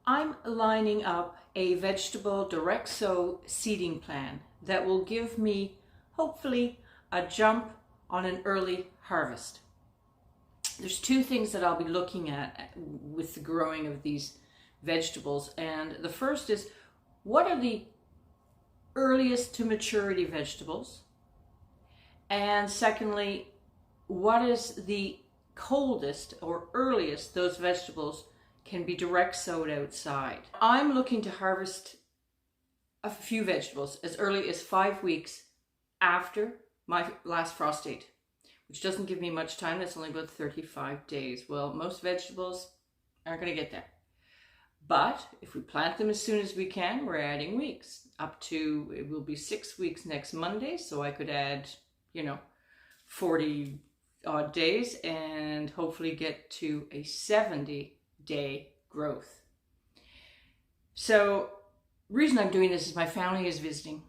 I'm lining up a vegetable direct sow seeding plan that will give me, hopefully, a jump on an early harvest. There's two things that I'll be looking at with the growing of these vegetables. And the first is, what are the earliest to maturity vegetables? And secondly, what is the coldest or earliest those vegetables can be direct sowed outside? I'm looking to harvest a few vegetables as early as 5 weeks after my last frost date, which doesn't give me much time. That's only about 35 days. Well, most vegetables aren't going to get there. But if we plant them as soon as we can, we're adding weeks. Up to, it will be 6 weeks next Monday, so I could add, 40 odd days and hopefully get to a 70-day growth. So, reason I'm doing this is my family is visiting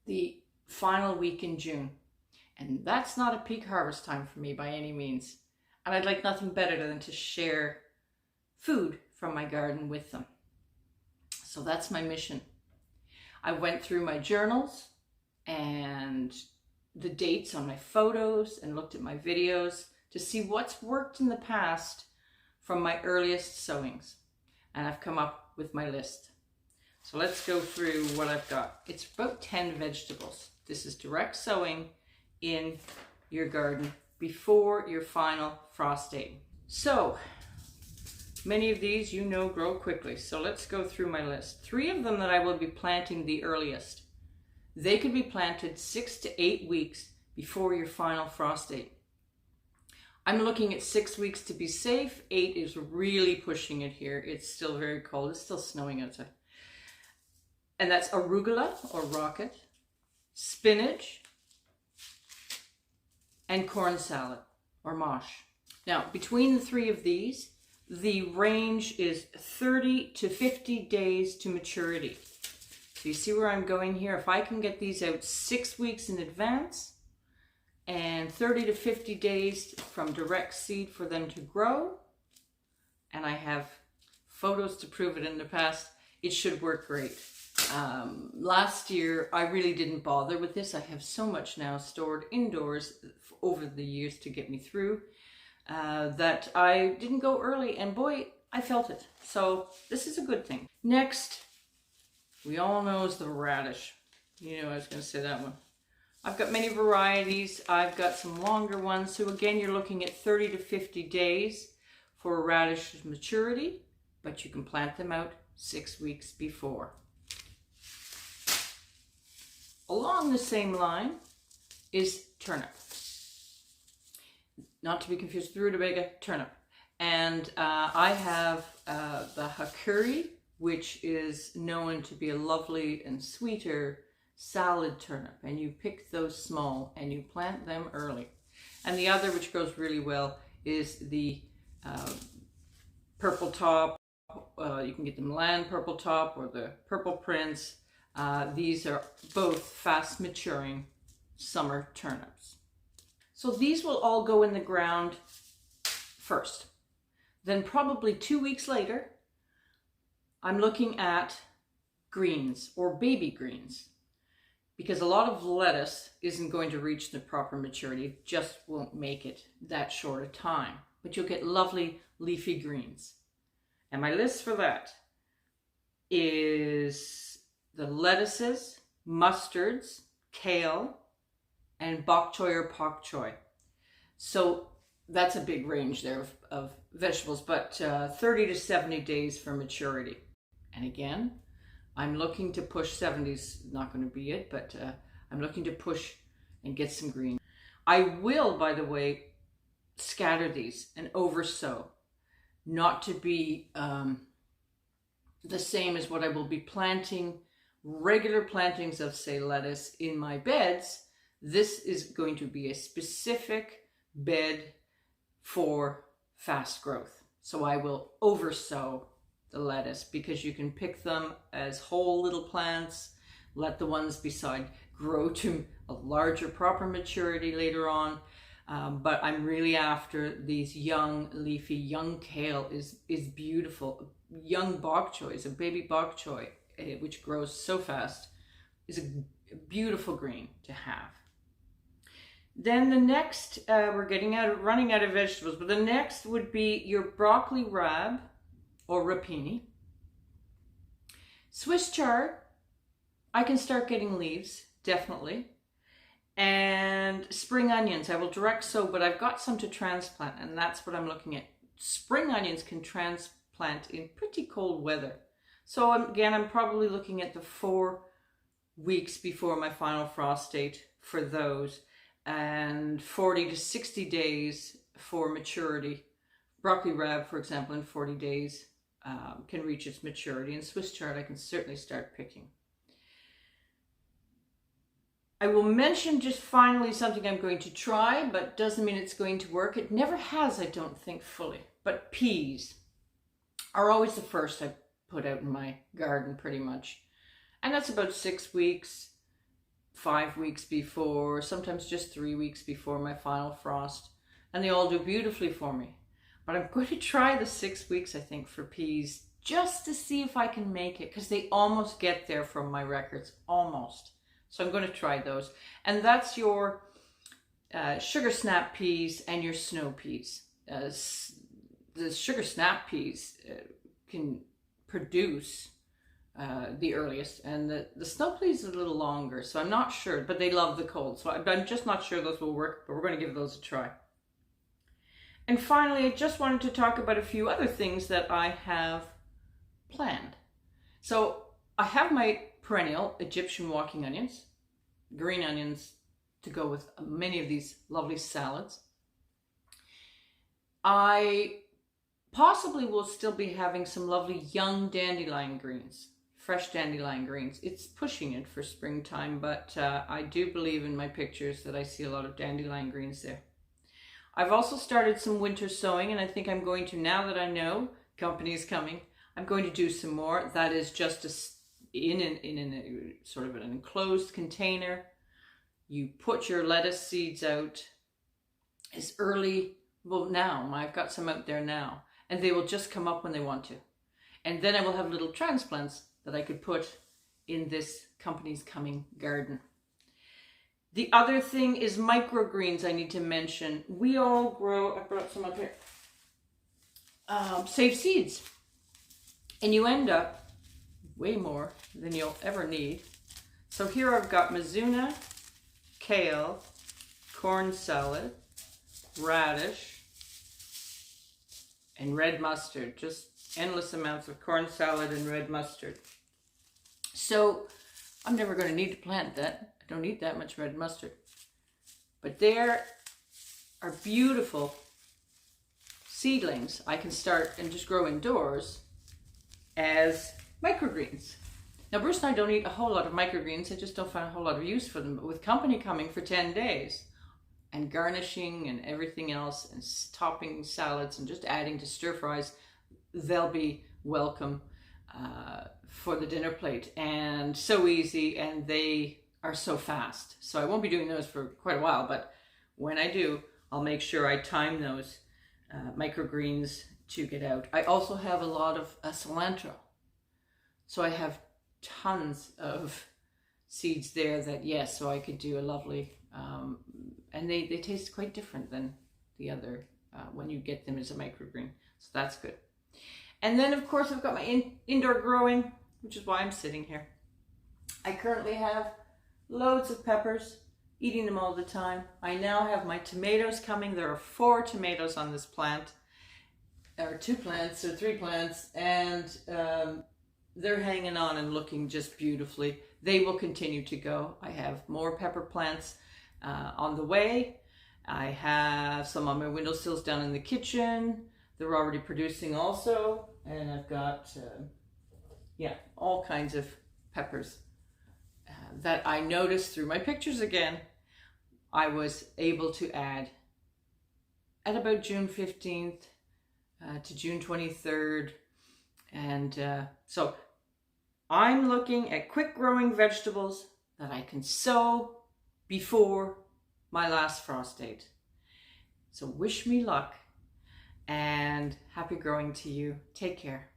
the final week in June. And that's not a peak harvest time for me by any means. And I'd like nothing better than to share food from my garden with them. So that's my mission. I went through my journals and the dates on my photos and looked at my videos to see what's worked in the past from my earliest sowings. And I've come up with my list. So let's go through what I've got. It's about 10 vegetables. This is direct sowing in your garden before your final frost date. So many of these grow quickly. So let's go through my list. 3 of them that I will be planting the earliest. They could be planted 6 to 8 weeks before your final frost date. I'm looking at 6 weeks to be safe. 8 is really pushing it here. It's still very cold. It's still snowing outside. And that's arugula or rocket, spinach, and corn salad or mosh. Now, between the 3 of these, the range is 30 to 50 days to maturity. So you see where I'm going here? If I can get these out 6 weeks in advance and 30 to 50 days from direct seed for them to grow, and I have photos to prove it in the past, it should work great. Last year, I really didn't bother with this. I have so much now stored indoors over the years to get me through that I didn't go early, and boy, I felt it. So this is a good thing. Next, we all know is the radish. I was going to say that one. I've got many varieties. I've got some longer ones. So again, you're looking at 30 to 50 days for a radish's maturity, but you can plant them out 6 weeks before. Along the same line is turnip. Not to be confused with rutabaga, turnip. And I have the hakuri, which is known to be a lovely and sweeter salad turnip. And you pick those small and you plant them early. And the other, which grows really well, is the purple top. You can get the Milan purple top or the purple prince. These are both fast maturing summer turnips. So these will all go in the ground first. Then probably 2 weeks later, I'm looking at greens or baby greens, because a lot of lettuce isn't going to reach the proper maturity. It just won't make it that short a time, but you'll get lovely leafy greens. And my list for that is the lettuces, mustards, kale, and bok choy or pak choy. So that's a big range there of vegetables, but 30 to 70 days for maturity. And again, I'm looking to push 70's not going to be it, but I'm looking to push and get some green. I will, by the way, scatter these and oversow, not to be the same as what I will be planting, regular plantings of, say, lettuce in my beds. This is going to be a specific bed for fast growth. So I will oversow the lettuce, because you can pick them as whole little plants, let the ones beside grow to a larger proper maturity later on. But I'm really after these young leafy, young kale is beautiful, young bok choys, a baby bok choy, which grows so fast, is a beautiful green to have. Then the next, we're running out of vegetables, but the next would be your broccoli rab or rapini. Swiss chard, I can start getting leaves, definitely. And spring onions, I will direct sow, but I've got some to transplant, and that's what I'm looking at. Spring onions can transplant in pretty cold weather. So again, I'm probably looking at the 4 weeks before my final frost date for those, and 40 to 60 days for maturity. Broccoli rab, for example, in 40 days can reach its maturity, and Swiss chard I can certainly start picking. I will mention just finally something I'm going to try, but doesn't mean it's going to work. It never has, I don't think, fully. But peas are always the first I put out in my garden, pretty much. And that's about 6 weeks, 5 weeks before, sometimes just 3 weeks before my final frost. And they all do beautifully for me. But I'm going to try the 6 weeks, I think, for peas, just to see if I can make it, because they almost get there from my records, almost. So I'm going to try those. And that's your sugar snap peas and your snow peas. The sugar snap peas can produce the earliest, and the snow peas is a little longer, so I'm not sure, but they love the cold. So I'm just not sure those will work, but we're going to give those a try. And finally, I just wanted to talk about a few other things that I have planned. So I have my perennial Egyptian walking onions, green onions to go with many of these lovely salads. I possibly will still be having some lovely young dandelion greens, fresh dandelion greens. It's pushing it for springtime, but I do believe in my pictures that I see a lot of dandelion greens there. I've also started some winter sowing, and I think I'm going to, now that I know company is coming, I'm going to do some more. That is just in a sort of an enclosed container. You put your lettuce seeds out as early, well now, I've got some out there now, and they will just come up when they want to. And then I will have little transplants that I could put in this company's coming garden. The other thing is microgreens I need to mention. We all grow, I brought some up here, save seeds. And you end up way more than you'll ever need. So here I've got Mizuna, kale, corn salad, radish, and red mustard. Just endless amounts of corn salad and red mustard. So I'm never going to need to plant that. I don't need that much red mustard. But there are beautiful seedlings I can start and just grow indoors as microgreens. Now, Bruce and I don't eat a whole lot of microgreens. I just don't find a whole lot of use for them. But with company coming for 10 days and garnishing and everything else and topping salads and just adding to stir fries, they'll be welcome for the dinner plate, and so easy, and they are so fast. So I won't be doing those for quite a while, but when I do, I'll make sure I time those microgreens to get out. I also have a lot of cilantro. So I have tons of seeds there that, yes, so I could do a lovely, and they taste quite different than the other when you get them as a microgreen. So that's good. And then, of course, I've got my indoor growing, which is why I'm sitting here. I currently have loads of peppers, eating them all the time. I now have my tomatoes coming. There are 4 tomatoes on this plant, or 2 plants, or 3 plants, and they're hanging on and looking just beautifully. They will continue to go. I have more pepper plants on the way. I have some on my windowsills down in the kitchen. They're already producing also, and I've got, all kinds of peppers that I noticed through my pictures again. I was able to add at about June 15th to June 23rd, and so I'm looking at quick growing vegetables that I can sow before my last frost date. So wish me luck. And happy growing to you. Take care.